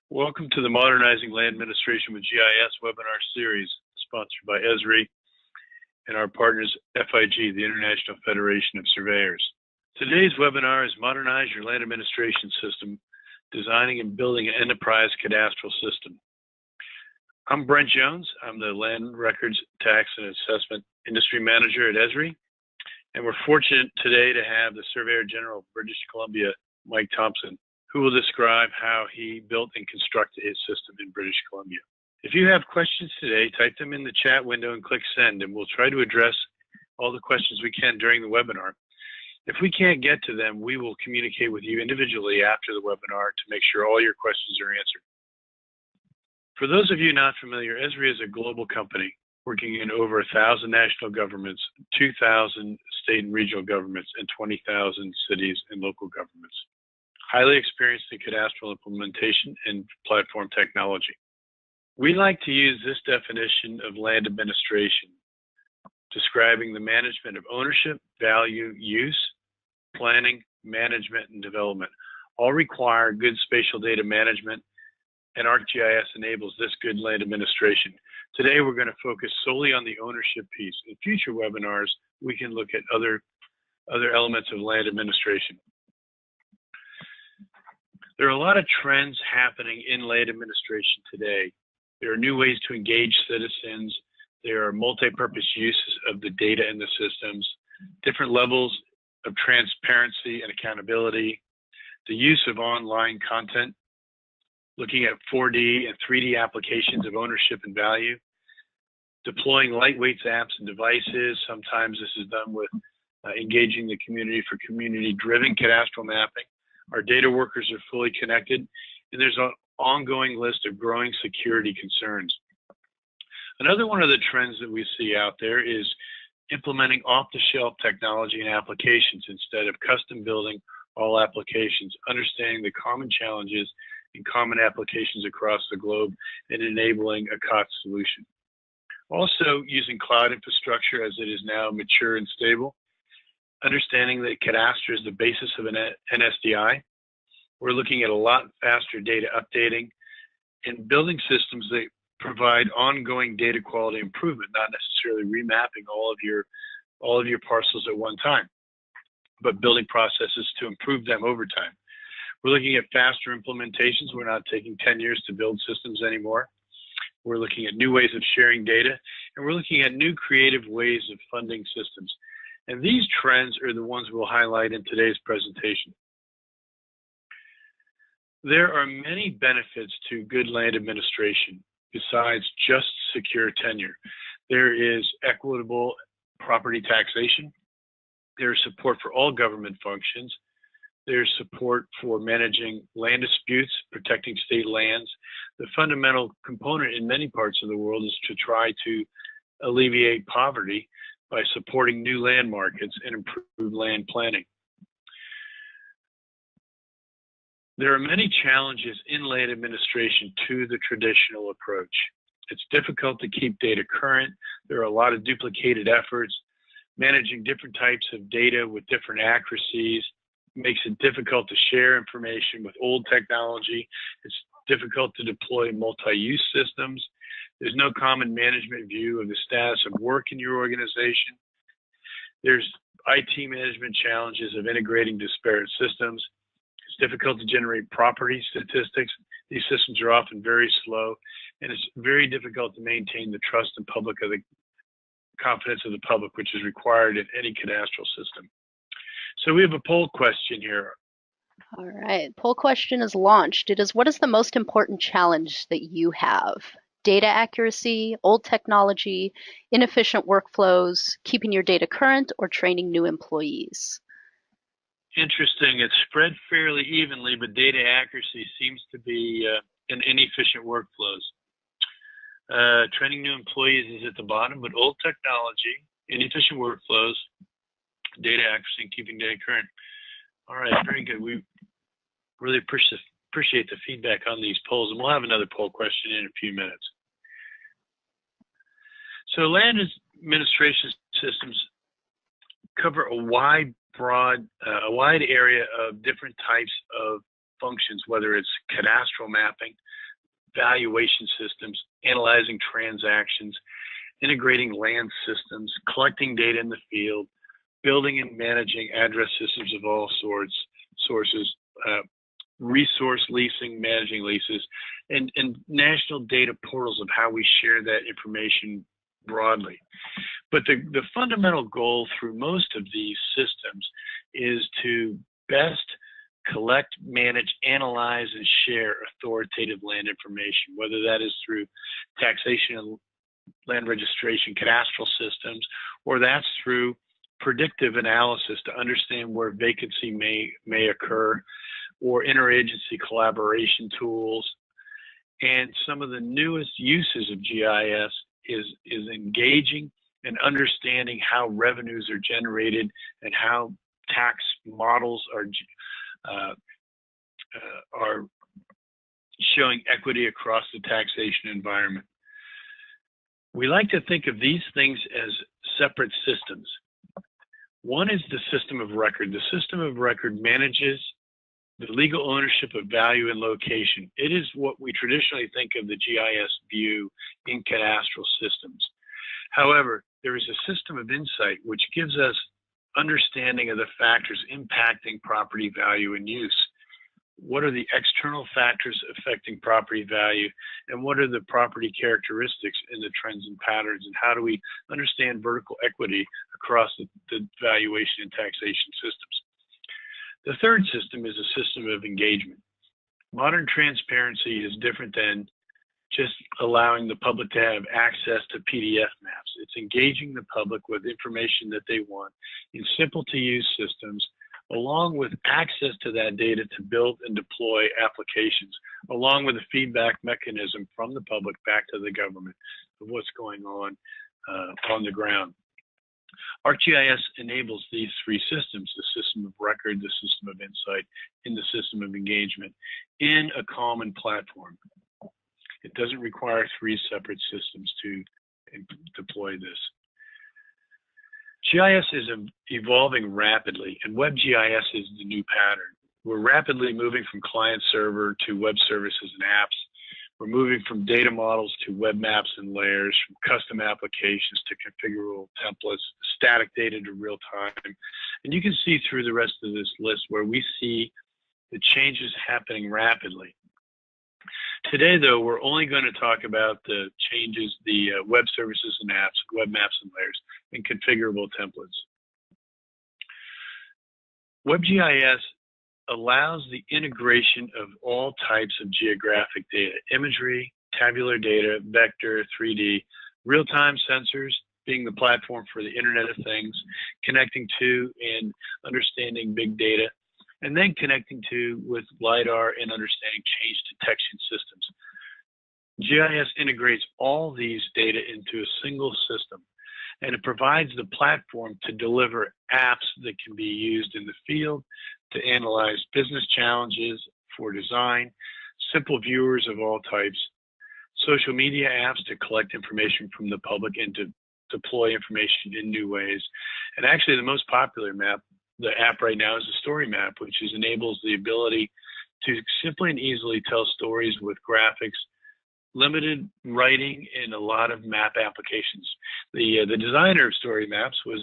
Welcome to the Modernizing Land Administration with GIS webinar series, sponsored by Esri and our partners FIG, the International Federation of Surveyors. Today's webinar is Modernize Your Land Administration System, Designing and Building an Enterprise Cadastral System. I'm Brent Jones. I'm the Land Records, Tax, and Assessment Industry Manager at Esri, and we're fortunate today to have the Surveyor General of British Columbia, Mike Thompson, who will describe how he built and constructed his system in British Columbia. If you have questions today, type them in the chat window and click send, and we'll try to address all the questions we can during the webinar. If we can't get to them, we will communicate with you individually after the webinar to make sure all your questions are answered. For those of you not familiar, Esri is a global company working in over 1,000 national governments, 2,000 state and regional governments, and 20,000 cities and local governments. Highly experienced in cadastral implementation and platform technology. We like to use this definition of land administration, describing the management of ownership, value, use, planning, management, and development. All require good spatial data management, and ArcGIS enables this good land administration. Today, we're going to focus solely on the ownership piece. In future webinars, we can look at other elements of land administration. There are a lot of trends happening in land administration today. There are new ways to engage citizens. There are multi-purpose uses of the data in the systems, different levels of transparency and accountability, the use of online content, looking at 4D and 3D applications of ownership and value, deploying lightweight apps and devices. Sometimes this is done with engaging the community for community-driven cadastral mapping. Our data workers are fully connected, and there's an ongoing list of growing security concerns. Another one of the trends that we see out there is implementing off-the-shelf technology and applications instead of custom building all applications, understanding the common challenges and common applications across the globe and enabling a COTS solution. Also using cloud infrastructure as it is now mature and stable. Understanding that cadastre is the basis of an NSDI. We're looking at a lot faster data updating and building systems that provide ongoing data quality improvement, not necessarily remapping all of your parcels at one time, but building processes to improve them over time. We're looking at faster implementations. We're not taking 10 years to build systems anymore. We're looking at new ways of sharing data, and we're looking at new creative ways of funding systems. And these trends are the ones we'll highlight in today's presentation. There are many benefits to good land administration besides just secure tenure. There is equitable property taxation. There's support for all government functions. There's support for managing land disputes, protecting state lands. The fundamental component in many parts of the world is to try to alleviate poverty by supporting new land markets and improved land planning. There are many challenges in land administration to the traditional approach. It's difficult to keep data current. There are a lot of duplicated efforts. Managing different types of data with different accuracies makes it difficult to share information with old technology. It's difficult to deploy multi-use systems. There's no common management view of the status of work in your organization. There's IT management challenges of integrating disparate systems. It's difficult to generate property statistics. These systems are often very slow, and it's very difficult to maintain the trust and confidence of the public, which is required in any cadastral system. So we have a poll question here. All right, poll question is launched. It is, what is the most important challenge that you have? Data accuracy, old technology, inefficient workflows, keeping your data current, or training new employees? Interesting. It's spread fairly evenly, but data accuracy seems to be in inefficient workflows. Training new employees is at the bottom, but old technology, inefficient workflows, data accuracy, and keeping data current. All right, very good. We really appreciate the feedback on these polls, and we'll have another poll question in a few minutes. So land administration systems cover a wide area of different types of functions, whether it's cadastral mapping, valuation systems, analyzing transactions, integrating land systems, collecting data in the field, building and managing address systems of all sources, resource leasing, managing leases, and national data portals of how we share that information broadly. But the fundamental goal through most of these systems is to best collect, manage, analyze, and share authoritative land information, whether that is through taxation and land registration cadastral systems, or that's through predictive analysis to understand where vacancy may occur, or interagency collaboration tools. And some of the newest uses of GIS is engaging and understanding how revenues are generated and how tax models are showing equity across the taxation environment. We like to think of these things as separate systems. One is the system of record. The system of record manages the legal ownership of value and location. It is what we traditionally think of the GIS view in cadastral systems. However, there is a system of insight which gives us understanding of the factors impacting property value and use. What are the external factors affecting property value, and what are the property characteristics in the trends and patterns, and how do we understand vertical equity across the valuation and taxation systems? The third system is a system of engagement. Modern transparency is different than just allowing the public to have access to PDF maps. It's engaging the public with information that they want in simple to use systems, along with access to that data to build and deploy applications, along with a feedback mechanism from the public back to the government of what's going on the ground. ArcGIS enables these three systems, the system of record, the system of insight, and the system of engagement in a common platform. It doesn't require three separate systems to deploy this. GIS is evolving rapidly, and WebGIS is the new pattern. We're rapidly moving from client server to web services and apps. We're moving from data models to web maps and layers, from custom applications to configurable templates, static data to real time. And you can see through the rest of this list where we see the changes happening rapidly. Today, though, we're only going to talk about the changes, the web services and apps, web maps and layers, and configurable templates. WebGIS allows the integration of all types of geographic data, imagery, tabular data, vector, 3D, real-time sensors being the platform for the Internet of Things, connecting to and understanding big data, and then connecting to with LiDAR and understanding change detection systems. GIS integrates all these data into a single system, and it provides the platform to deliver apps that can be used in the field to analyze business challenges for design, simple viewers of all types, social media apps to collect information from the public and to deploy information in new ways. And actually the most popular the app right now is the story map, which enables the ability to simply and easily tell stories with graphics, limited writing, and a lot of map applications. The designer of story maps was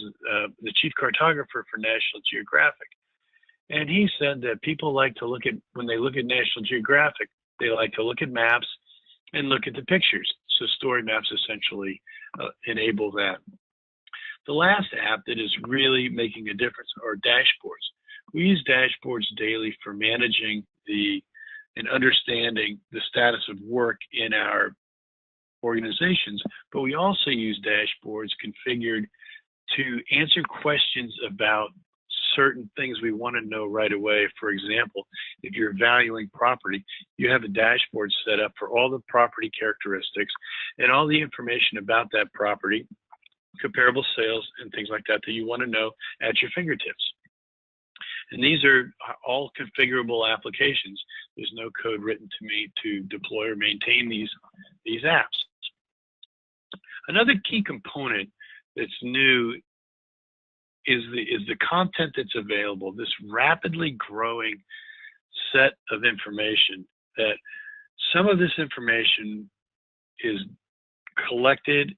the chief cartographer for National Geographic. And he said that people like to look at, when they look at National Geographic, they like to look at maps and look at the pictures. So story maps essentially enable that. The last app that is really making a difference are dashboards. We use dashboards daily for managing and understanding the status of work in our organizations, but we also use dashboards configured to answer questions about certain things we want to know right away. For example, if you're valuing property, you have a dashboard set up for all the property characteristics and all the information about that property, comparable sales and things like that you want to know at your fingertips. And these are all configurable applications. There's no code written to deploy or maintain these apps. Another key component that's new is the content that's available. This rapidly growing set of information that some of this information is collected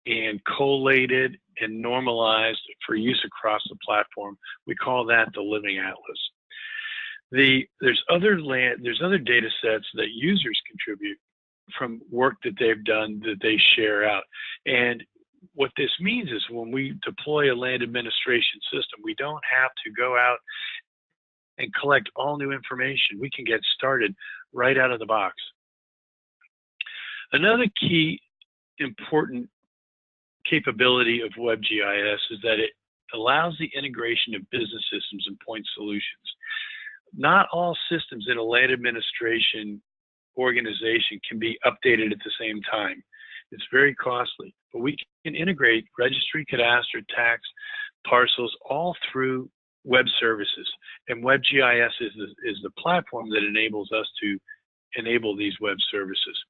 and collated and normalized for use across the platform. We call that the living atlas. There's other data sets that users contribute from work that they've done that they share out. And what this means is when we deploy a land administration system, we don't have to go out and collect all new information. We can get started right out of the box. Another key important capability of WebGIS is that it allows the integration of business systems and point solutions. Not all systems in a land administration organization can be updated at the same time. It's very costly, but we can integrate registry, cadastral, tax, parcels, all through web services. And WebGIS is the platform that enables us to enable these web services.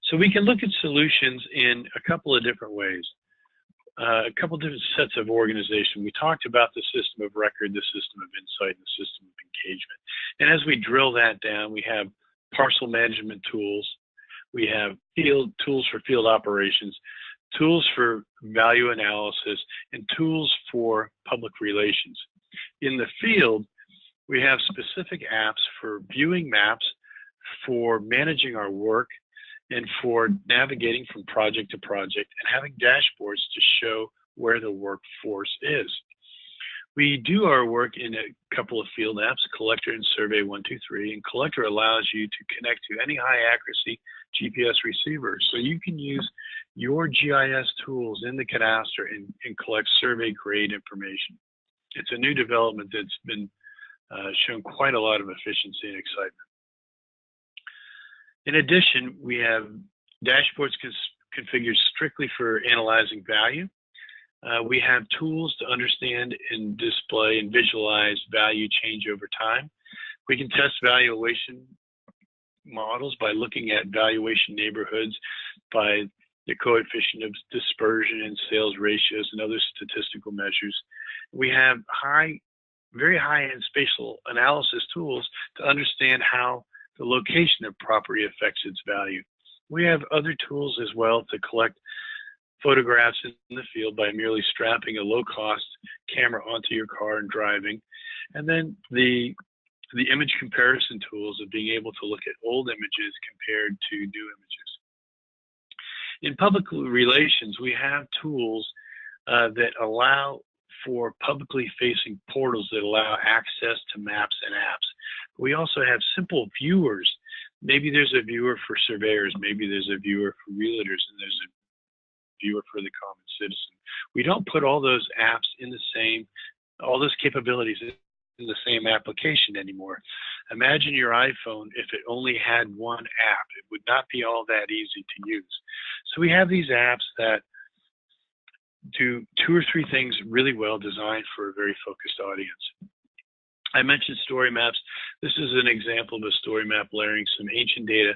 So we can look at solutions in a couple of different ways, a couple of different sets of organization. We talked about the system of record, the system of insight, and the system of engagement. And as we drill that down, we have parcel management tools, we have tools for field operations, tools for value analysis, and tools for public relations. In the field, we have specific apps for viewing maps, for managing our work, and for navigating from project to project and having dashboards to show where the workforce is. We do our work in a couple of field apps, Collector and Survey 123, and Collector allows you to connect to any high accuracy GPS receiver. So you can use your GIS tools in the cadastre and collect survey grade information. It's a new development that's been shown quite a lot of efficiency and excitement. In addition, we have dashboards configured strictly for analyzing value. We have tools to understand and display and visualize value change over time. We can test valuation models by looking at valuation neighborhoods, by the coefficient of dispersion and sales ratios and other statistical measures. We have very high-end spatial analysis tools to understand how the location of property affects its value. We have other tools as well to collect photographs in the field by merely strapping a low-cost camera onto your car and driving. And then the image comparison tools of being able to look at old images compared to new images. In public relations, we have tools that allow for publicly facing portals that allow access to maps and apps. We also have simple viewers. Maybe there's a viewer for surveyors, maybe there's a viewer for realtors, and there's a viewer for the common citizen. We don't put all those apps in the same, all those capabilities in the same application anymore. Imagine your iPhone if it only had one app. It would not be all that easy to use. So we have these apps that do 2 or 3 things really well, designed for a very focused audience. I mentioned story maps. This is an example of a story map layering some ancient data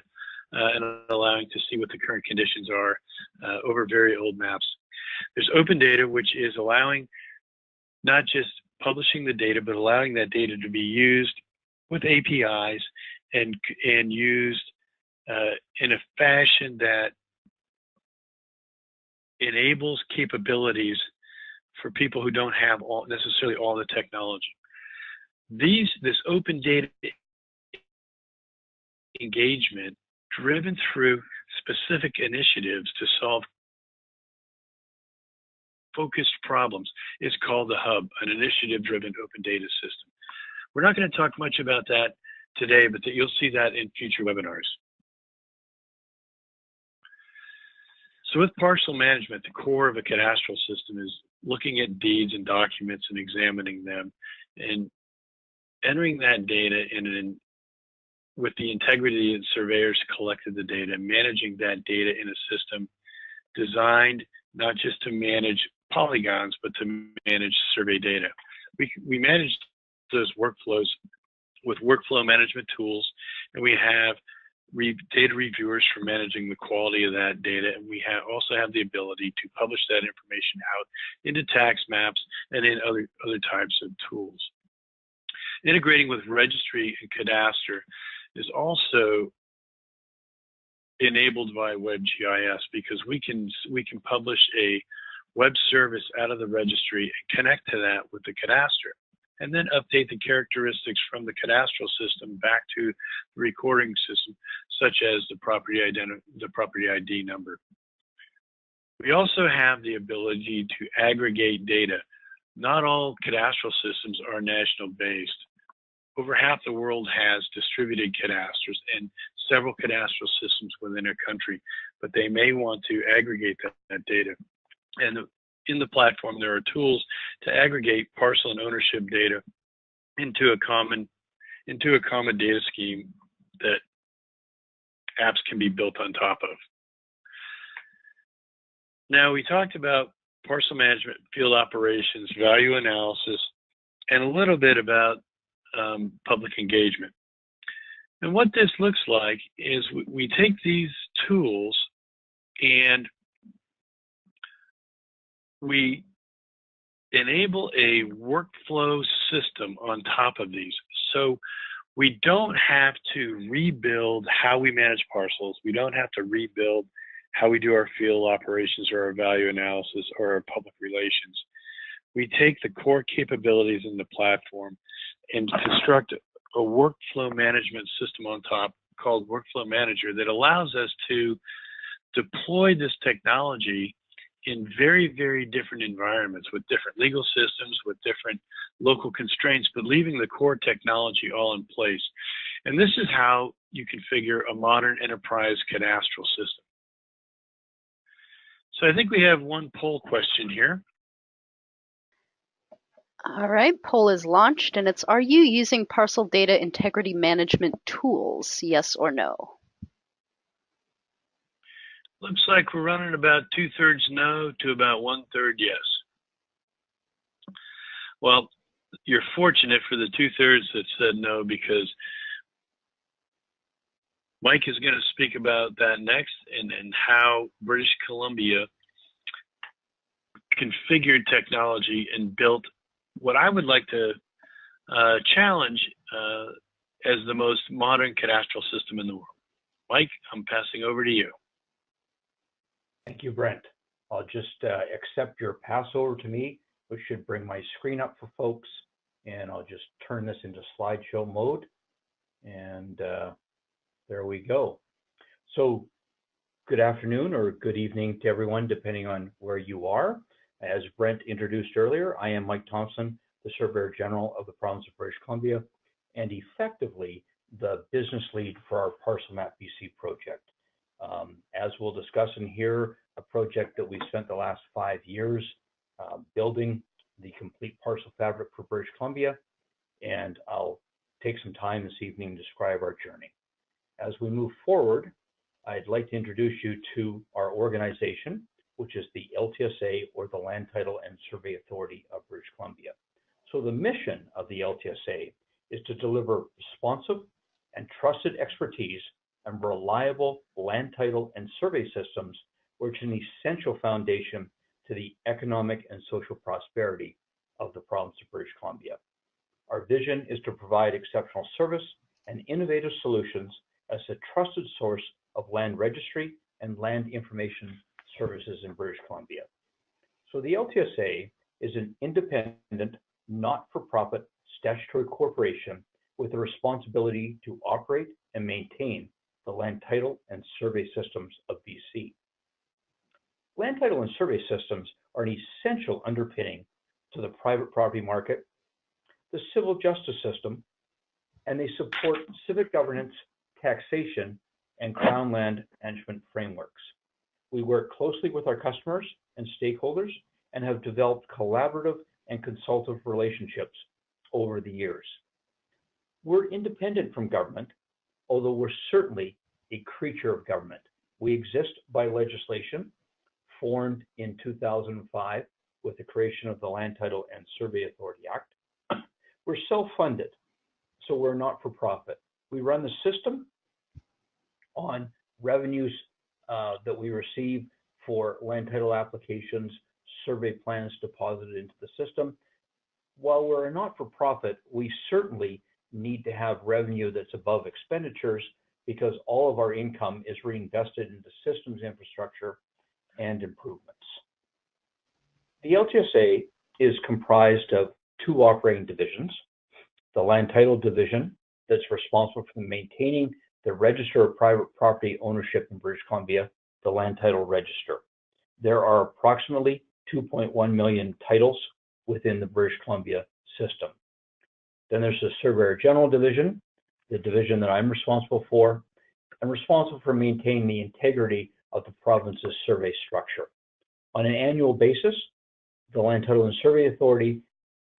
and allowing to see what the current conditions are over very old maps. There's open data, which is allowing not just publishing the data, but allowing that data to be used with APIs and used in a fashion that enables capabilities for people who don't have necessarily all the technology. This open data engagement, driven through specific initiatives to solve focused problems, is called the Hub, an initiative-driven open data system. We're not going to talk much about that today, but you'll see that in future webinars. So with parcel management, the core of a cadastral system is looking at deeds and documents and examining them and entering that data with the integrity that surveyors collected the data, managing that data in a system designed not just to manage polygons, but to manage survey data. We manage those workflows with workflow management tools, and we have data reviewers for managing the quality of that data, and we also have the ability to publish that information out into tax maps and in other types of tools. Integrating with registry and cadastre is also enabled by WebGIS, because we can publish a web service out of the registry and connect to that with the cadastre, and then update the characteristics from the cadastral system back to the recording system, such as the property ID number. We also have the ability to aggregate data. Not all cadastral systems are national based. Over half the world has distributed cadastres and several cadastral systems within a country, but they may want to aggregate that data. And in the platform, there are tools to aggregate parcel and ownership data into a common data scheme that apps can be built on top of. Now, we talked about parcel management, field operations, value analysis, and a little bit about public engagement. And what this looks like is we take these tools and we enable a workflow system on top of these. So we don't have to rebuild how we manage parcels. We don't have to rebuild how we do our field operations or our value analysis or our public relations. We take the core capabilities in the platform and construct a workflow management system on top called Workflow Manager that allows us to deploy this technology in very, very different environments with different legal systems, with different local constraints, but leaving the core technology all in place. And this is how you configure a modern enterprise cadastral system. So I think we have one poll question here. All right, poll is launched, and it's, are you using parcel data integrity management tools, yes or no? Looks like we're running about 2/3 no to about 1/3 yes. Well, you're fortunate for the 2/3 that said no, because Mike is going to speak about that next, and how British Columbia configured technology and built what I would like to challenge as the most modern cadastral system in the world. Mike, I'm passing over to you. Thank you, Brent. I'll just accept your pass over to me, which should bring my screen up for folks. And I'll just turn this into slideshow mode. And there we go. So good afternoon or good evening to everyone, depending on where you are. As Brent introduced earlier, I am Mike Thompson, the Surveyor General of the province of British Columbia, and effectively the business lead for our Parcel Map BC project. As we'll discuss in here, a project that we spent the last 5 years building the complete parcel fabric for British Columbia, and I'll take some time this evening to describe our journey. As we move forward, I'd like to introduce you to our organization, which is the LTSA, or the Land Title and Survey Authority of British Columbia. So the mission of the LTSA is to deliver responsive and trusted expertise and reliable land title and survey systems, which is an essential foundation to the economic and social prosperity of the province of British Columbia. Our vision is to provide exceptional service and innovative solutions as a trusted source of land registry and land information services in British Columbia. So the LTSA is an independent, not-for-profit statutory corporation with a responsibility to operate and maintain the land title and survey systems of BC. Land title and survey systems are an essential underpinning to the private property market, the civil justice system, and they support civic governance, taxation, and crown land management frameworks. We work closely with our customers and stakeholders and have developed collaborative and consultative relationships over the years. We're independent from government, although we're certainly a creature of government. We exist by legislation formed in 2005 with the creation of the Land Title and Survey Authority Act. We're self-funded, so we're not for profit. We run the system on revenues that we receive for land title applications, survey plans deposited into the system. while we're a not-for-profit, we certainly need to have revenue that's above expenditures because all of our income is reinvested into systems infrastructure and improvements. The LTSA is comprised of two operating divisions. The Land Title Division, that's responsible for maintaining the Register of Private Property Ownership in British Columbia, the Land Title Register. There are approximately 2.1 million titles within the British Columbia system. Then there's the Surveyor General Division, the division that I'm responsible for. I'm responsible for maintaining the integrity of the province's survey structure. On an annual basis, the Land Title and Survey Authority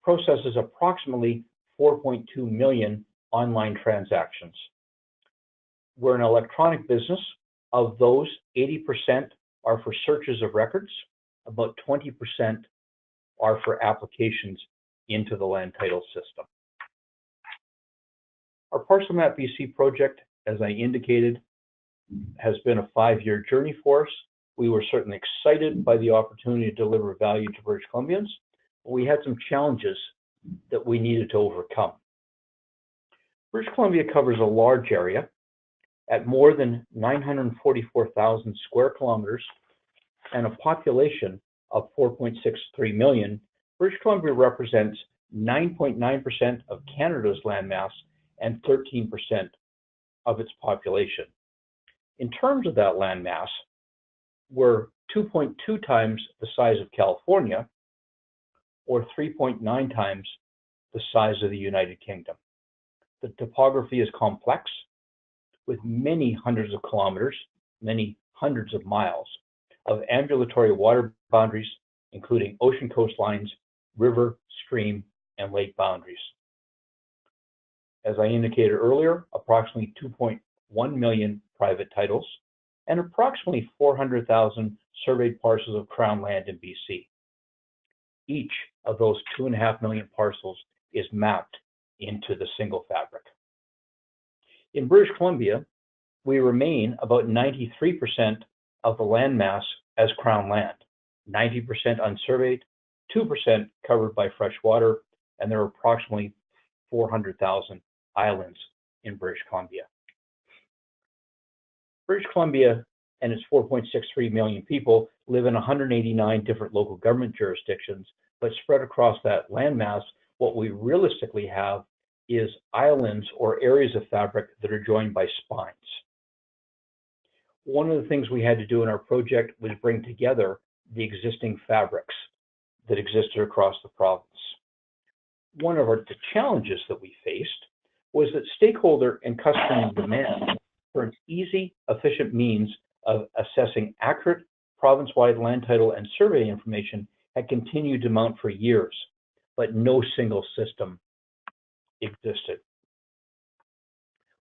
processes approximately 4.2 million online transactions. We're an electronic business. Of those, 80% are for searches of records. About 20% are for applications into the land title system. Our Parcel Map BC project, as I indicated, has been a 5-year journey for us. We were certainly excited by the opportunity to deliver value to British Columbians, but we had some challenges that we needed to overcome. British Columbia covers a large area at more than 944,000 square kilometers and a population of 4.63 million. British Columbia represents 9.9% of Canada's landmass and 13% of its population. In terms of that landmass, we're 2.2 times the size of California, or 3.9 times the size of the United Kingdom. The topography is complex, with many hundreds of kilometers, many hundreds of miles of ambulatory water boundaries, including ocean coastlines, river, stream, and lake boundaries. As I indicated earlier, approximately 2.1 million private titles and approximately 400,000 surveyed parcels of Crown land in BC. Each of those 2.5 million parcels is mapped into the single fabric. In British Columbia, we remain about 93% of the landmass as Crown land, 90% unsurveyed, 2% covered by fresh water, and there are approximately 400,000 islands in British Columbia. British Columbia and its 4.63 million people live in 189 different local government jurisdictions, but spread across that landmass, what we realistically have is islands or areas of fabric that are joined by spines. One of the things we had to do in our project was bring together the existing fabrics that existed across the province. One of the challenges that we faced was that stakeholder and customer demand for an easy, efficient means of assessing accurate province-wide land title and survey information had continued to mount for years, but no single system existed.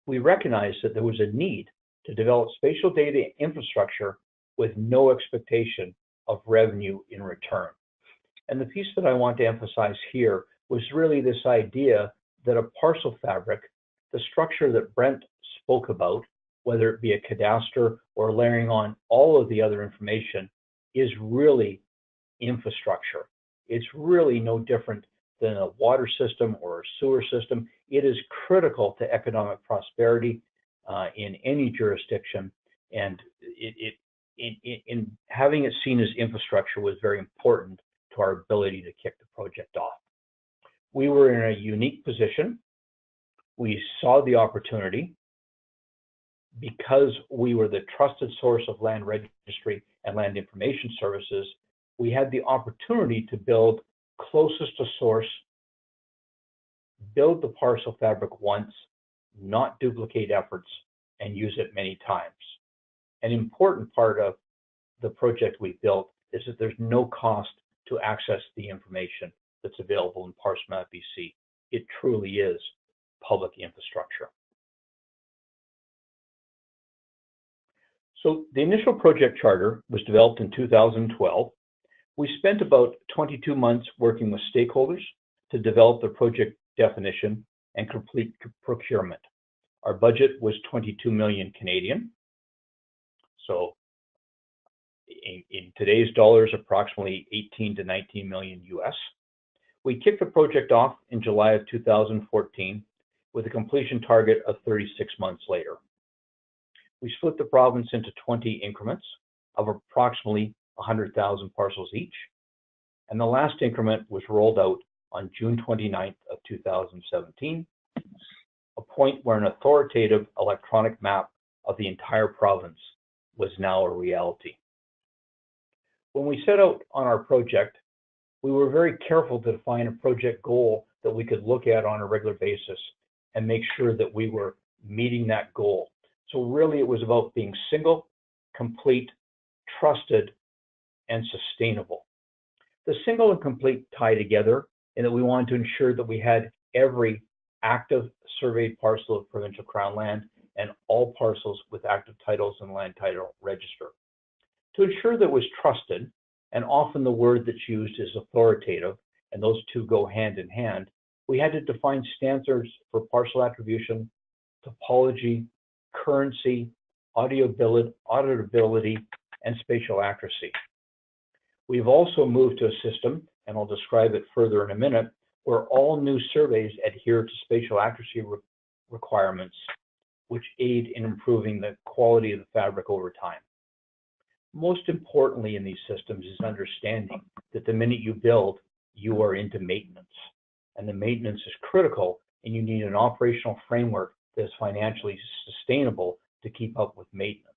We recognized that there was a need to develop spatial data infrastructure with no expectation of revenue in return. And the piece that I want to emphasize here was really this idea that a parcel fabric, the structure that Brent spoke about, whether it be a cadastre or layering on all of the other information, is really infrastructure. It's really no different than a water system or a sewer system. It is critical to economic prosperity in any jurisdiction, and in having it seen as infrastructure was very important to our ability to kick the project off. We were in a unique position. We saw the opportunity because we were the trusted source of land registry and land information services. We had the opportunity to build closest to source, build the parcel fabric once, not duplicate efforts, and use it many times. An important part of the project we built is that there's no cost to access the information that's available in Parcel Map BC. It truly is public infrastructure. So the initial project charter was developed in 2012. We spent about 22 months working with stakeholders to develop the project definition and complete procurement. Our budget was 22 million Canadian. So in today's dollars, approximately 18 to 19 million US. We kicked the project off in July of 2014 with a completion target of 36 months later. We split the province into 20 increments of approximately 100,000 parcels each, and the last increment was rolled out on June 29th of 2017, a point where an authoritative electronic map of the entire province was now a reality. When we set out on our project, we were very careful to define a project goal that we could look at on a regular basis and make sure that we were meeting that goal. So really it was about being single, complete, trusted, and sustainable. The single and complete tie together in that we wanted to ensure that we had every active surveyed parcel of provincial crown land and all parcels with active titles and land title register. To ensure that it was trusted, and often the word that's used is authoritative, and those two go hand in hand, we had to define standards for parcel attribution, topology, currency, auditability, and spatial accuracy. We've also moved to a system, and I'll describe it further in a minute, where all new surveys adhere to spatial accuracy requirements, which aid in improving the quality of the fabric over time. Most importantly in these systems is understanding that the minute you build, you are into maintenance. And the maintenance is critical, and you need an operational framework that is financially sustainable to keep up with maintenance.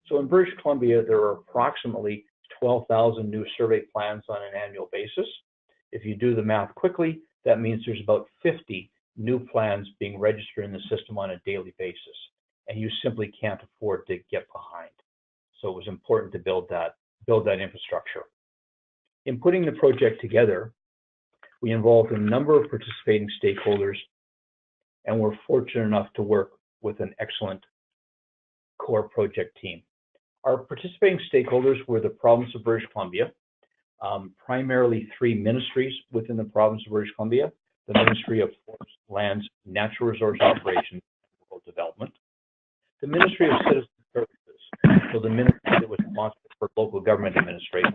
So in British Columbia, there are approximately 12,000 new survey plans on an annual basis. If you do the math quickly, that means there's about 50 new plans being registered in the system on a daily basis, and you simply can't afford to get behind. So it was important to build that infrastructure. In putting the project together, we involved a number of participating stakeholders, and we're fortunate enough to work with an excellent core project team. Our participating stakeholders were the province of British Columbia, primarily three ministries within the province of British Columbia: the Ministry of Forests, Lands, Natural Resource Operations, and Rural Development, the Ministry of Citizen Services, so the ministry that was responsible for local government administration,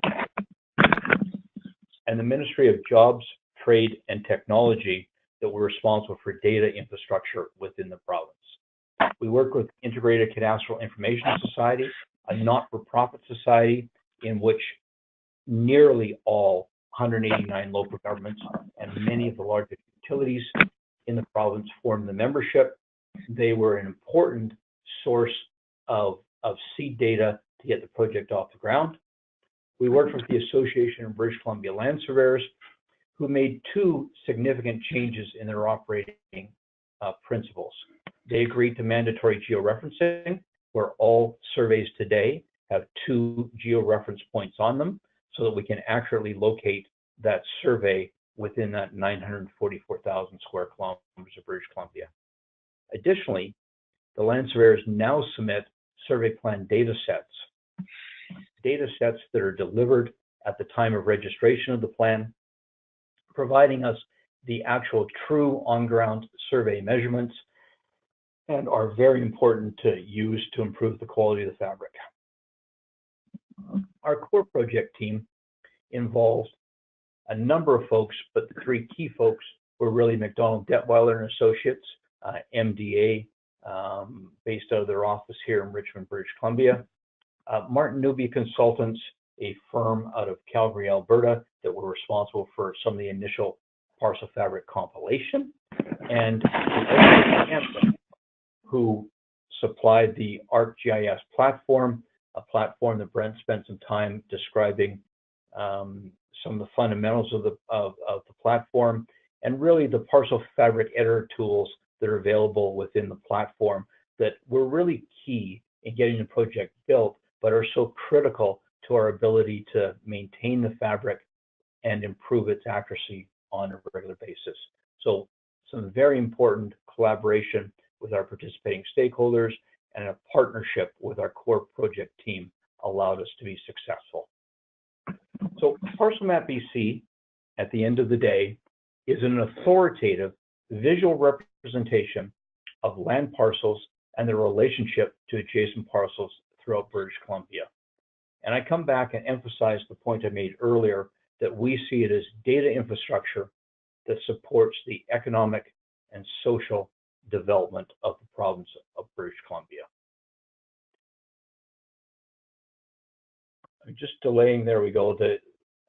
and the Ministry of Jobs, Trade, and Technology that were responsible for data infrastructure within the province. We work with Integrated Cadastral Information Society, a not-for-profit society in which nearly all 189 local governments and many of the largest utilities in the province form the membership. They were an important source of seed data to get the project off the ground. We worked with the Association of British Columbia Land Surveyors, who made two significant changes in their operating principles. They agreed to mandatory georeferencing, where all surveys today have 2 georeference points on them, so that we can accurately locate that survey within that 944,000 square kilometers of British Columbia. Additionally, the land surveyors now submit survey plan data sets that are delivered at the time of registration of the plan, providing us the actual true on-ground survey measurements, and are very important to use to improve the quality of the fabric. Our core project team involves a number of folks, but the three key folks were really McDonald Detweiler and Associates, MDA, based out of their office here in Richmond, British Columbia. Martin Newby Consultants, a firm out of Calgary, Alberta, that were responsible for some of the initial parcel fabric compilation, and who supplied the ArcGIS platform, a platform that Brent spent some time describing some of the fundamentals of the platform, and really the parcel fabric editor tools that are available within the platform that were really key in getting the project built, but are so critical to our ability to maintain the fabric and improve its accuracy on a regular basis. So some very important collaboration with our participating stakeholders and a partnership with our core project team allowed us to be successful. So Parcel Map BC, at the end of the day, is an authoritative visual representation of land parcels and their relationship to adjacent parcels throughout British Columbia. And I come back and emphasize the point I made earlier that we see it as data infrastructure that supports the economic and social development of the province of British Columbia. I'm just delaying, there we go,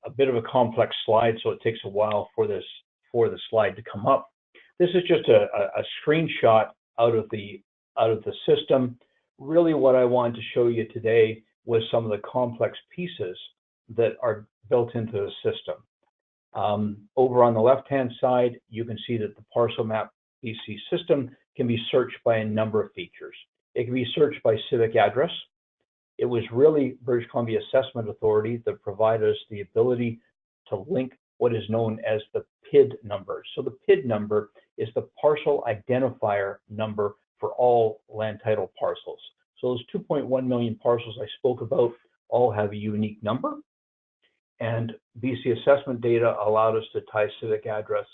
a bit of a complex slide, so it takes a while for the slide to come up. This is just a screenshot out of the system. Really what I wanted to show you today was some of the complex pieces that are built into the system. Over on the left-hand side, you can see that the Parcel Map BC system can be searched by a number of features. It can be searched by civic address. It was really British Columbia Assessment Authority that provided us the ability to link what is known as the PID number. So the PID number is the parcel identifier number for all land title parcels. So those 2.1 million parcels I spoke about all have a unique number. And BC assessment data allowed us to tie civic address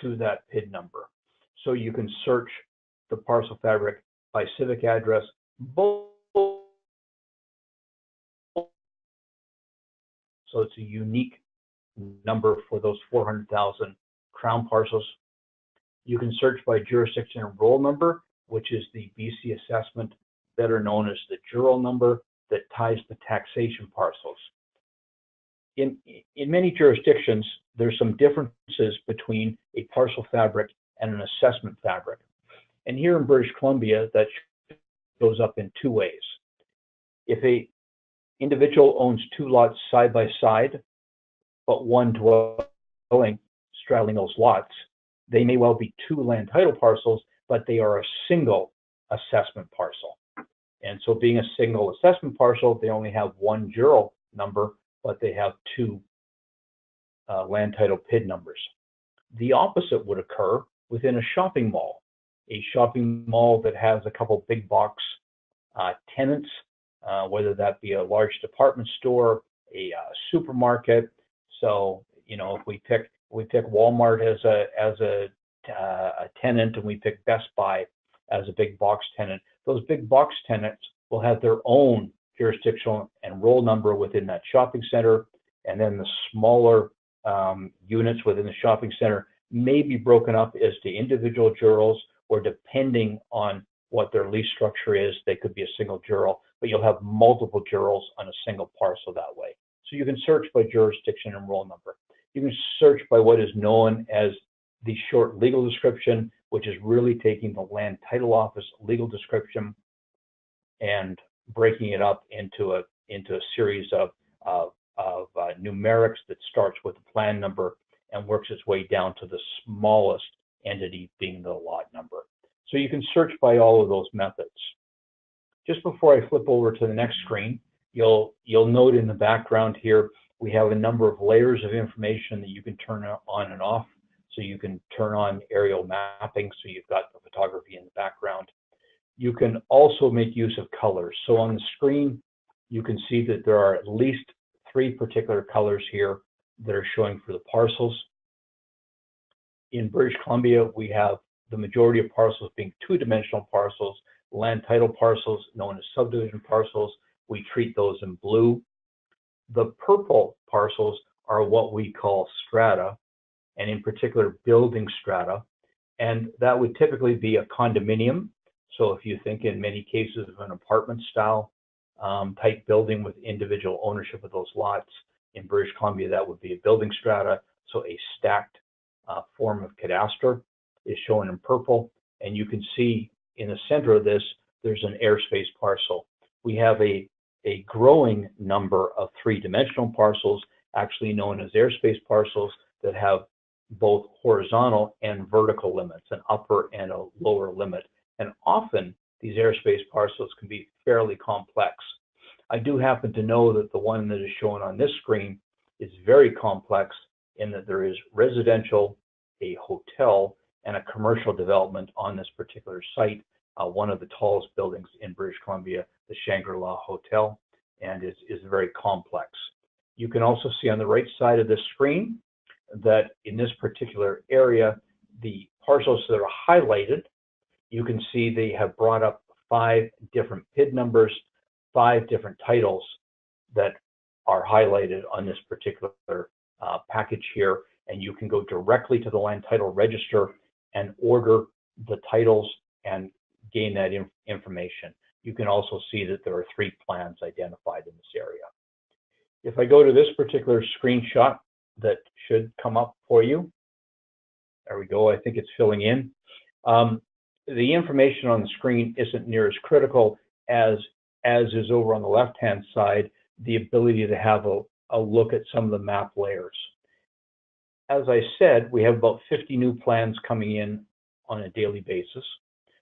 to that PID number. So you can search the parcel fabric by civic address, both. So it's a unique number for those 400,000 crown parcels. You can search by jurisdiction and roll number, which is the BC assessment, better known as the jural number, that ties the taxation parcels. In many jurisdictions, there's some differences between a parcel fabric and an assessment fabric. And here in British Columbia, that goes up in two ways. If an individual owns two lots side by side, but one dwelling straddling those lots, they may well be two land title parcels, but they are a single assessment parcel. And so being a single assessment parcel, they only have one jural number, but they have two land title PID numbers. The opposite would occur within a shopping mall that has a couple big box tenants, whether that be a large department store, a supermarket. So, you know, if we pick Walmart as a tenant, and we pick Best Buy as a big box tenant, those big box tenants will have their own jurisdictional and roll number within that shopping center, and then the smaller units within the shopping center may be broken up as to individual jurals, or depending on what their lease structure is, they could be a single jural, but you'll have multiple jurals on a single parcel that way. So you can search by jurisdiction and roll number. You can search by what is known as the short legal description, which is really taking the land title office legal description and breaking it up into a series of numerics that starts with the plan number and works its way down to the smallest entity being the lot number. So you can search by all of those methods. Just before I flip over to the next screen, you'll note in the background here, we have a number of layers of information that you can turn on and off. So you can turn on aerial mapping, so you've got the photography in the background. You can also make use of colors. So on the screen, you can see that there are at least 3 particular colors here that are showing for the parcels. In British Columbia, we have the majority of parcels being 2-dimensional parcels, land title parcels known as subdivision parcels. We treat those in blue. The purple parcels are what we call strata, and in particular building strata, and that would typically be a condominium. So if you think in many cases of an apartment style type building with individual ownership of those lots, in British Columbia that would be a building strata. So a stacked form of cadastral is shown in purple, and you can see in the center of this there's an airspace parcel. We have a growing number of 3-dimensional parcels, actually known as airspace parcels, that have both horizontal and vertical limits, an upper and a lower limit. And often these airspace parcels can be fairly complex. I do happen to know that the one that is shown on this screen is very complex in that there is residential, a hotel, and a commercial development on this particular site, one of the tallest buildings in British Columbia, the Shangri-La Hotel, and is very complex. You can also see on the right side of this screen that in this particular area, the parcels that are highlighted, you can see they have brought up 5 different PID numbers, 5 different titles that are highlighted on this particular package here, and you can go directly to the land title register and order the titles and gain that information. You can also see that there are 3 plans identified in this area. If I go to this particular screenshot that should come up for you, there we go, I think it's filling in. The information on the screen isn't near as critical as is over on the left-hand side, the ability to have a look at some of the map layers. As I said, we have about 50 new plans coming in on a daily basis.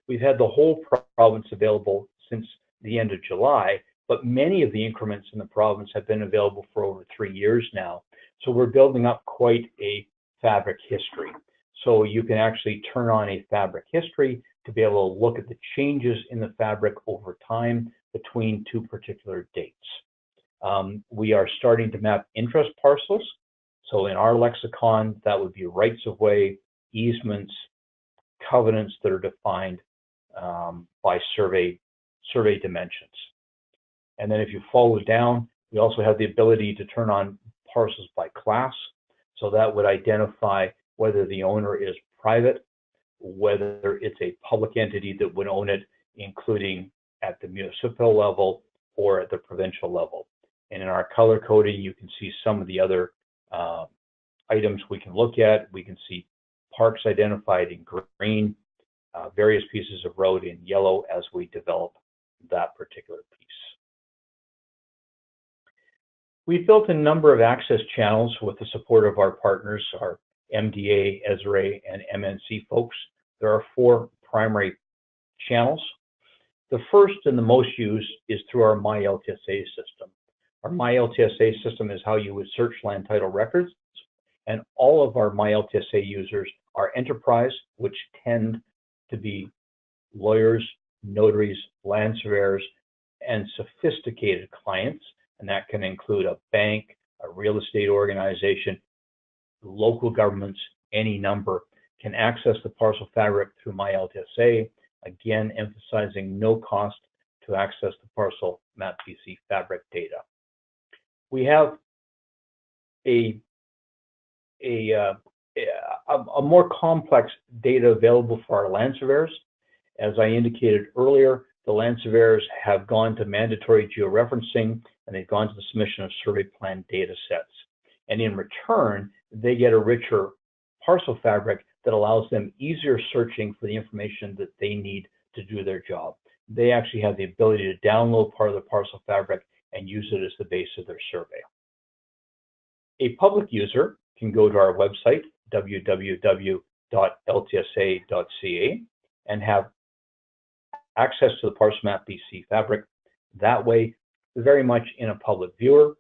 We've had the whole province available since the end of July, but many of the increments in the province have been available for over 3 years now. So we're building up quite a fabric history. So you can actually turn on a fabric history to be able to look at the changes in the fabric over time between 2 particular dates. We are starting to map interest parcels. So in our lexicon, that would be rights of way, easements, covenants that are defined by survey dimensions. And then if you follow down, we also have the ability to turn on parcels by class. So that would identify whether the owner is private, whether it's a public entity that would own it, including at the municipal level or at the provincial level. And in our color coding, you can see some of the other items we can look at. We can see parks identified in green, various pieces of road in yellow as we develop that particular piece. We've built a number of access channels with the support of our partners, our MDA, Esri, and MNC folks. There are 4 primary channels. The first and the most used is through our My LTSA system. Our My LTSA system is how you would search land title records, and all of our My LTSA users are enterprise, which tend to be lawyers, notaries, land surveyors, and sophisticated clients, and that can include a bank, a real estate organization, local governments, any number can access the parcel fabric through My LTSA, again emphasizing no cost to access the Parcel Map BC fabric data. We have a more complex data available for our land surveyors. As I indicated earlier, the land surveyors have gone to mandatory georeferencing and they've gone to the submission of survey plan data sets. And in return, they get a richer parcel fabric that allows them easier searching for the information that they need to do their job. They actually have the ability to download part of the parcel fabric and use it as the base of their survey. A public user can go to our website, www.ltsa.ca, and have access to the Parcel Map BC fabric. That way, very much in a public viewer.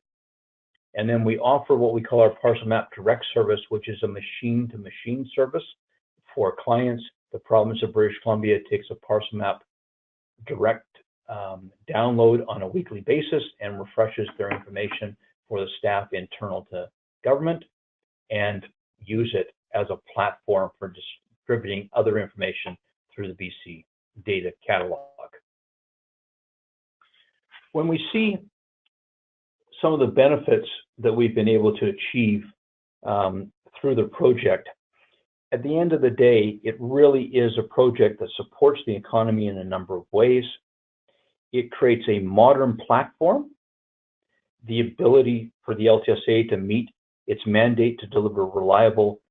And then we offer what we call our Parcel Map Direct service, which is a machine-to-machine service for clients. The province of British Columbia takes a Parcel Map Direct download on a weekly basis and refreshes their information for the staff internal to government and use it as a platform for distributing other information through the BC data catalog. When we see some of the benefits that we've been able to achieve through the project, at the end of the day, it really is a project that supports the economy in a number of ways. It creates a modern platform, the ability for the LTSA to meet its mandate to deliver reliable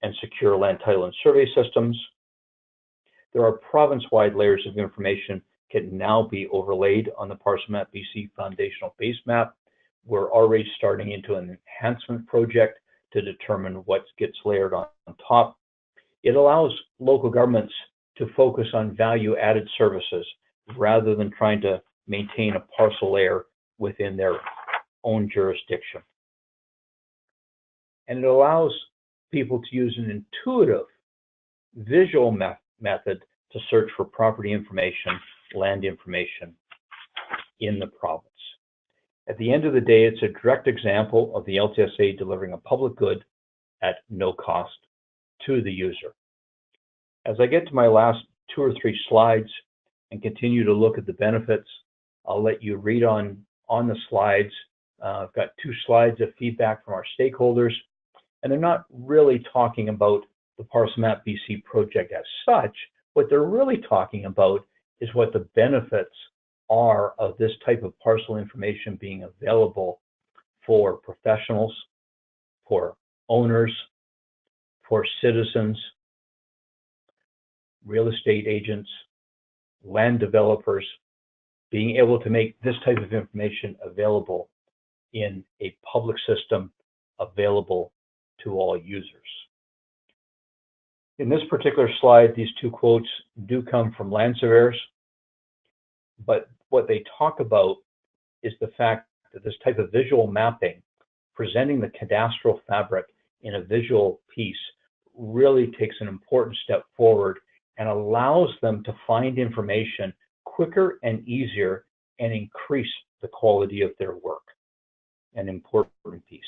and secure land title and survey systems. There are province-wide layers of information can now be overlaid on the Parcel Map BC foundational base map. We're already starting into an enhancement project to determine what gets layered on top. It allows local governments to focus on value-added services rather than trying to maintain a parcel layer within their own jurisdiction. And it allows people to use an intuitive visual method to search for property information, land information in the province. At the end of the day, it's a direct example of the LTSA delivering a public good at no cost to the user. As I get to my last 2 or 3 slides and continue to look at the benefits, I'll let you read on the slides. I've got 2 slides of feedback from our stakeholders. And they're not really talking about the Parcel Map BC project as such. What they're really talking about is what the benefits are of this type of parcel information being available for professionals, for owners, for citizens, real estate agents, land developers, being able to make this type of information available in a public system available to all users. In this particular slide, these two quotes do come from land surveyors, but what they talk about is the fact that this type of visual mapping, presenting the cadastral fabric in a visual piece, really takes an important step forward and allows them to find information quicker and easier and increase the quality of their work. An important piece.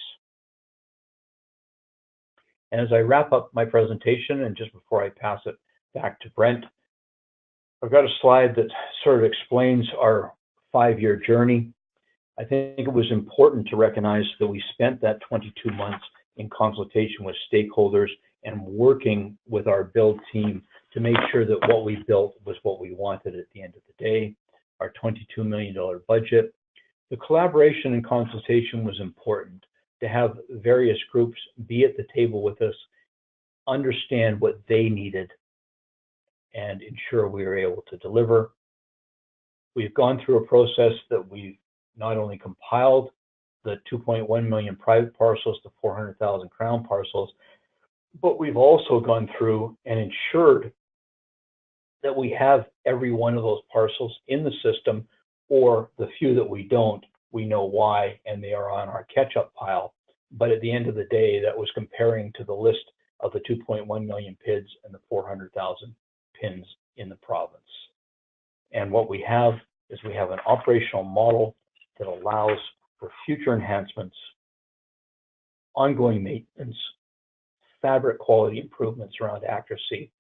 And as I wrap up my presentation, and just before I pass it back to Brent, I've got a slide that sort of explains our 5-year journey. I think it was important to recognize that we spent that 22 months in consultation with stakeholders and working with our build team to make sure that what we built was what we wanted at the end of the day. Our $22 million budget. The collaboration and consultation was important, to have various groups be at the table with us, understand what they needed, and ensure we were able to deliver. We've gone through a process that we've not only compiled the 2.1 million private parcels to 400,000 crown parcels, but we've also gone through and ensured that we have every one of those parcels in the system, or the few that we don't, we know why, and they are on our catch-up pile. But at the end of the day, that was comparing to the list of the 2.1 million PIDs and the 400,000 PINs in the province. And what we have is we have an operational model that allows for future enhancements, ongoing maintenance, fabric quality improvements around accuracy,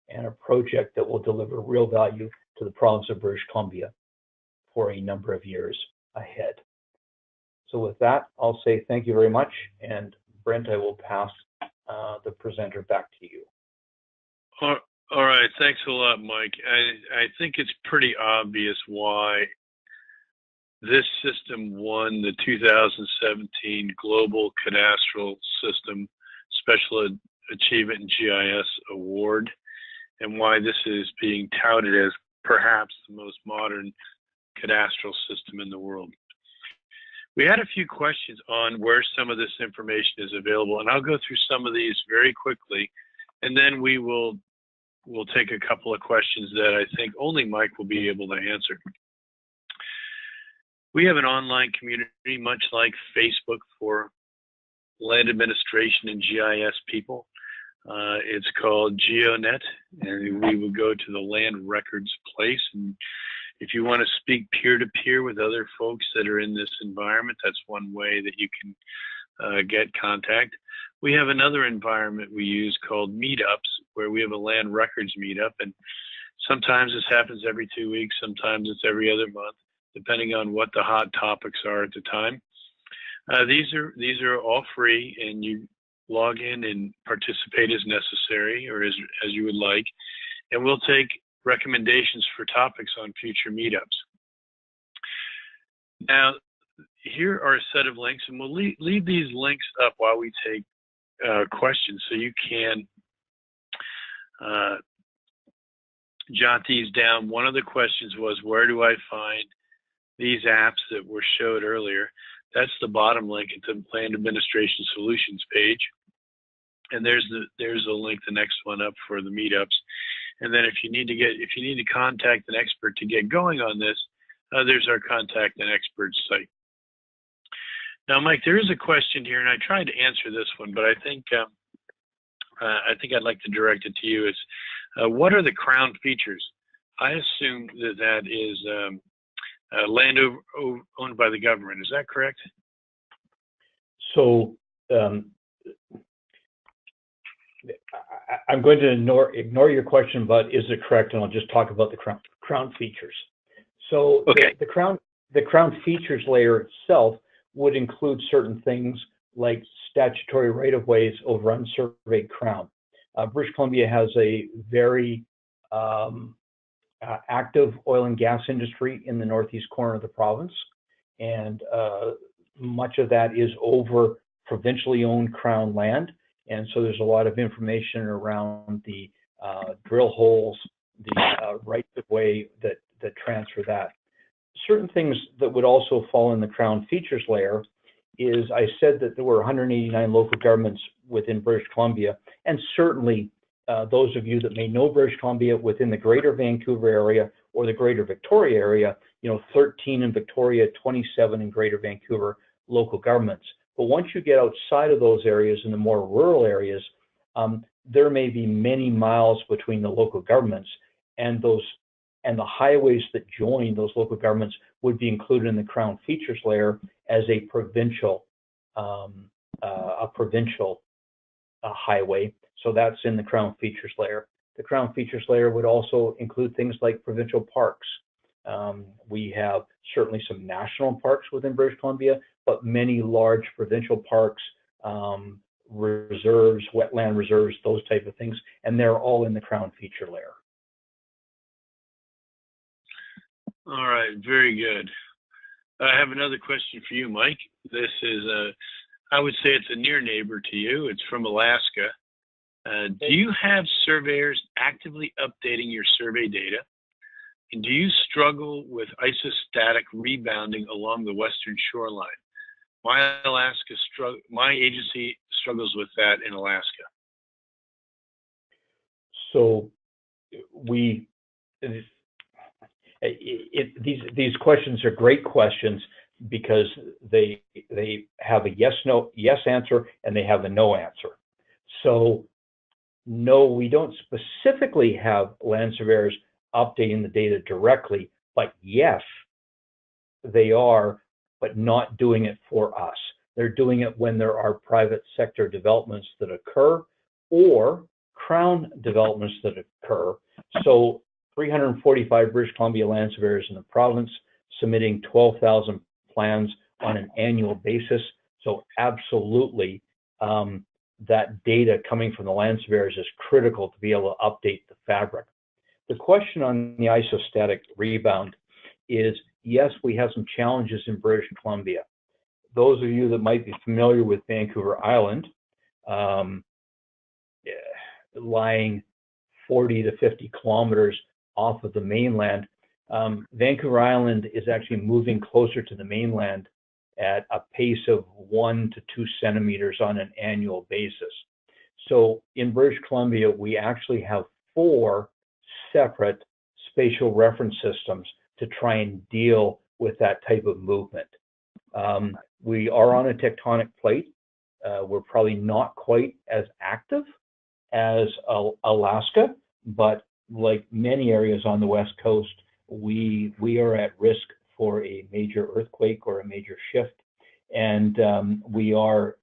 and a project that will deliver real value to the province of British Columbia for a number of years ahead. So with that, I'll say thank you very much, and Brent, I will pass the presenter back to you. All right, thanks a lot, Mike. I think it's pretty obvious why this system won the 2017 Global Cadastral System Special Achievement in GIS Award, and why this is being touted as perhaps the most modern cadastral system in the world. We had a few questions on where some of this information is available, and I'll go through some of these very quickly, and then we'll take a couple of questions that I think only Mike will be able to answer. We have an online community, much like Facebook, for land administration and GIS people. It's called GeoNet, and we will go to the land records place. And if you want to speak peer-to-peer with other folks that are in this environment, that's one way that you can get contact. We have another environment we use called meetups, where we have a land records meetup, and sometimes this happens every 2 weeks, sometimes it's every other month, depending on what the hot topics are at the time. These are all free, and you log in and participate as necessary, or as you would like, and we'll take recommendations for topics on future meetups. Now, here are a set of links, and we'll leave these links up while we take questions, so you can jot these down. One of the questions was, where do I find these apps that were showed earlier? That's the bottom link at the Land Administration Solutions page, and there's a link, the next one up, for the meetups. And then if you need to contact an expert to get going on this, there's our contact an expert site. Now, Mike, there is a question here, and I tried to answer this one, but I think I'd like to direct it to you. It's what are the crown features? I assume that is land owned by the government. Is that correct? So I'm going to ignore your question about is it correct, and I'll just talk about the crown features. So okay. The crown features layer itself would include certain things like statutory right-of-ways over unsurveyed Crown. British Columbia has a very active oil and gas industry in the northeast corner of the province, and much of that is over provincially owned Crown land. And so there's a lot of information around the drill holes, the rights of way that transfer that. Certain things that would also fall in the Crown features layer is, I said that there were 189 local governments within British Columbia, and certainly those of you that may know British Columbia within the greater Vancouver area or the greater Victoria area, 13 in Victoria, 27 in greater Vancouver local governments. But once you get outside of those areas in the more rural areas, there may be many miles between the local governments, and the highways that join those local governments would be included in the Crown features layer as a provincial highway. So that's in the Crown features layer. The Crown features layer would also include things like provincial parks. We have certainly some national parks within British Columbia, but many large provincial parks, reserves, wetland reserves, those type of things, and they're all in the Crown feature layer. All right, very good. I have another question for you, Mike. This is, I would say it's a near neighbor to you. It's from Alaska. Do you have surveyors actively updating your survey data? And do you struggle with isostatic rebounding along the western shoreline? My agency struggles with that in Alaska. So these questions are great questions because they have a yes answer and they have a no answer. So no, we don't specifically have land surveyors updating the data directly, but yes, they are, but not doing it for us. They're doing it when there are private sector developments that occur or Crown developments that occur. So 345 British Columbia land surveyors in the province submitting 12,000 plans on an annual basis. So absolutely, that data coming from the land surveyors is critical to be able to update the fabric. The question on the isostatic rebound is, yes, we have some challenges in British Columbia. Those of you that might be familiar with Vancouver Island, lying 40 to 50 kilometers off of the mainland, Vancouver Island is actually moving closer to the mainland at a pace of 1 to 2 centimeters on an annual basis. So in British Columbia, we actually have 4 separate spatial reference systems to try and deal with that type of movement. We are on a tectonic plate. We're probably not quite as active as Alaska, but like many areas on the West Coast, we are at risk for a major earthquake or a major shift. And we are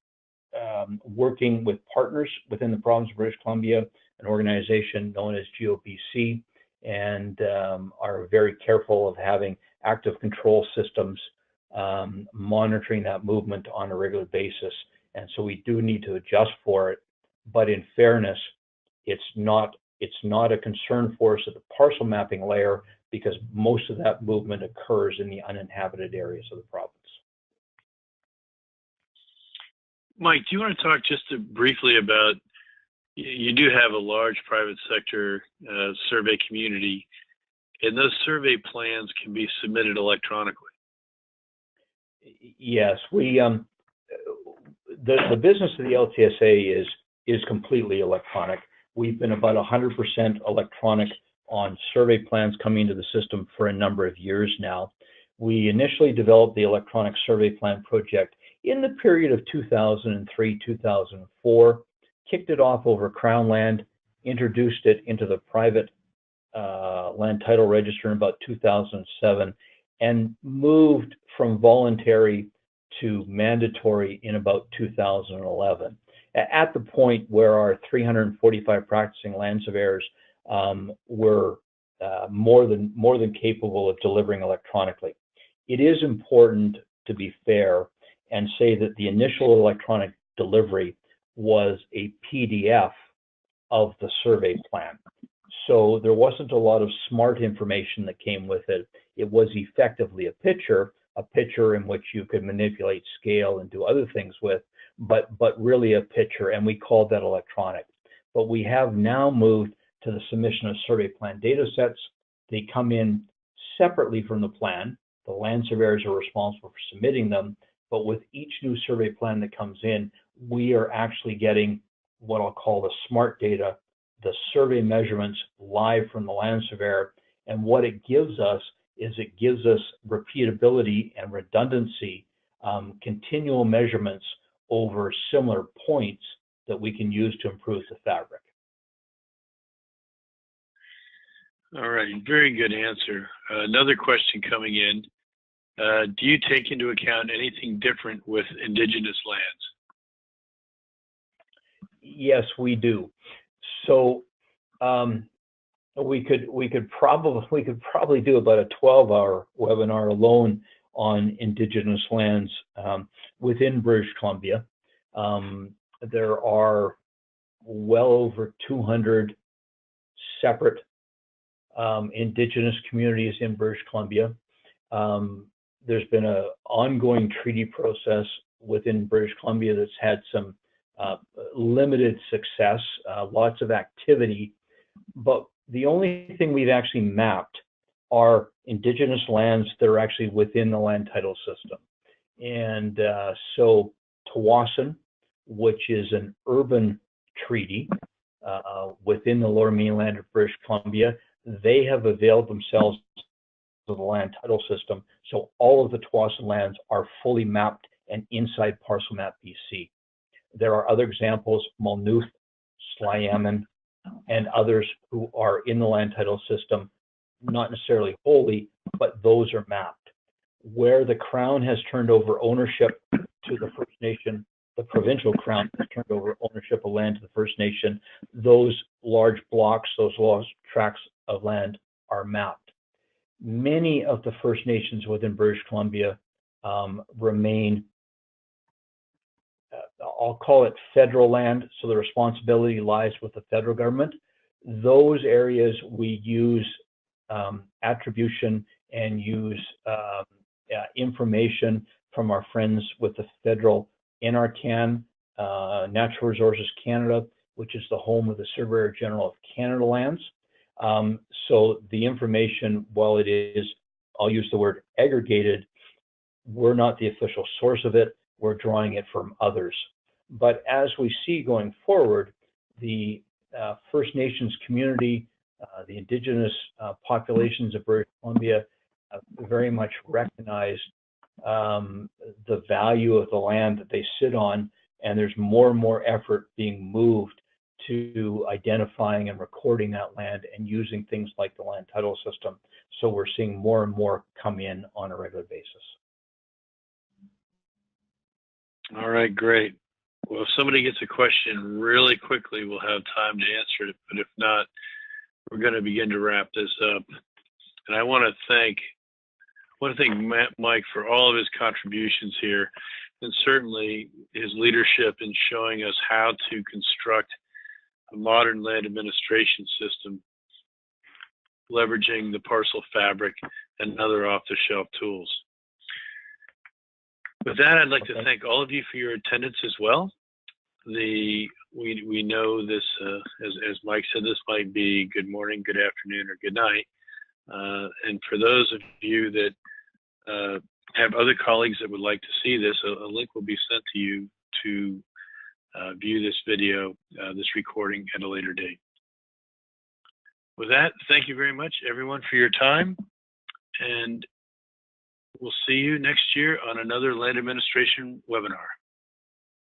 working with partners within the province of British Columbia, an organization known as GeoBC, and are very careful of having active control systems monitoring that movement on a regular basis. And so we do need to adjust for it. But in fairness, it's not a concern for us at the parcel mapping layer because most of that movement occurs in the uninhabited areas of the province. Mike, do you want to talk just briefly about, you do have a large private sector survey community, and those survey plans can be submitted electronically. Yes, the business of the LTSA is completely electronic. We've been about 100% electronic on survey plans coming into the system for a number of years now. We initially developed the electronic survey plan project in the period of 2003, 2004, kicked it off over Crown land, introduced it into the private land title register in about 2007, and moved from voluntary to mandatory in about 2011. At the point where our 345 practicing land surveyors were more than capable of delivering electronically. It is important to be fair and say that the initial electronic delivery was a PDF of the survey plan. So there wasn't a lot of smart information that came with it. It was effectively a picture in which you could manipulate scale and do other things with, but really a picture, and we called that electronic. But we have now moved to the submission of survey plan data sets. They come in separately from the plan. The land surveyors are responsible for submitting them, but with each new survey plan that comes in, we are actually getting what I'll call the smart data, the survey measurements live from the land surveyor. And what it gives us is it gives us repeatability and redundancy, continual measurements over similar points that we can use to improve the fabric. All right, very good answer. Another question coming in. Do you take into account anything different with indigenous lands? Yes, we do. So we could probably do about a 12-hour webinar alone on indigenous lands within British Columbia. There are well over 200 separate indigenous communities in British Columbia. There's been an ongoing treaty process within British Columbia that's had some limited success, lots of activity, but the only thing we've actually mapped are indigenous lands that are actually within the land title system. And so Tawasin, which is an urban treaty within the Lower Mainland of British Columbia, they have availed themselves of the land title system. So all of the Tawasin lands are fully mapped and inside Parcel Map BC. There are other examples, Malnuth, Slyaman, and others who are in the land title system, not necessarily wholly, but those are mapped. Where the Crown has turned over ownership to the First Nation, the provincial Crown has turned over ownership of land to the First Nation, those large blocks, those large tracts of land are mapped. Many of the First Nations within British Columbia remain, I'll call it federal land, so the responsibility lies with the federal government. Those areas we use attribution and use information from our friends with the federal NRCan, Natural Resources Canada, which is the home of the Surveyor General of Canada lands. So the information, while it is, I'll use the word aggregated, we're not the official source of it, we're drawing it from others. But as we see going forward, the First Nations community, the indigenous populations of British Columbia very much recognize the value of the land that they sit on, and there's more and more effort being moved to identifying and recording that land and using things like the land title system. So we're seeing more and more come in on a regular basis. All right, great. Well, if somebody gets a question really quickly, we'll have time to answer it. But if not, we're going to begin to wrap this up. And I want to thank Mike for all of his contributions here, and certainly his leadership in showing us how to construct a modern land administration system, leveraging the Parcel Fabric and other off-the-shelf tools. With that, I'd like to thank all of you for your attendance as well. We know this, as Mike said, this might be good morning, good afternoon, or good night. And for those of you that have other colleagues that would like to see this, a link will be sent to you to view this video, this recording at a later date. With that, thank you very much, everyone, for your time. And we'll see you next year on another land administration webinar.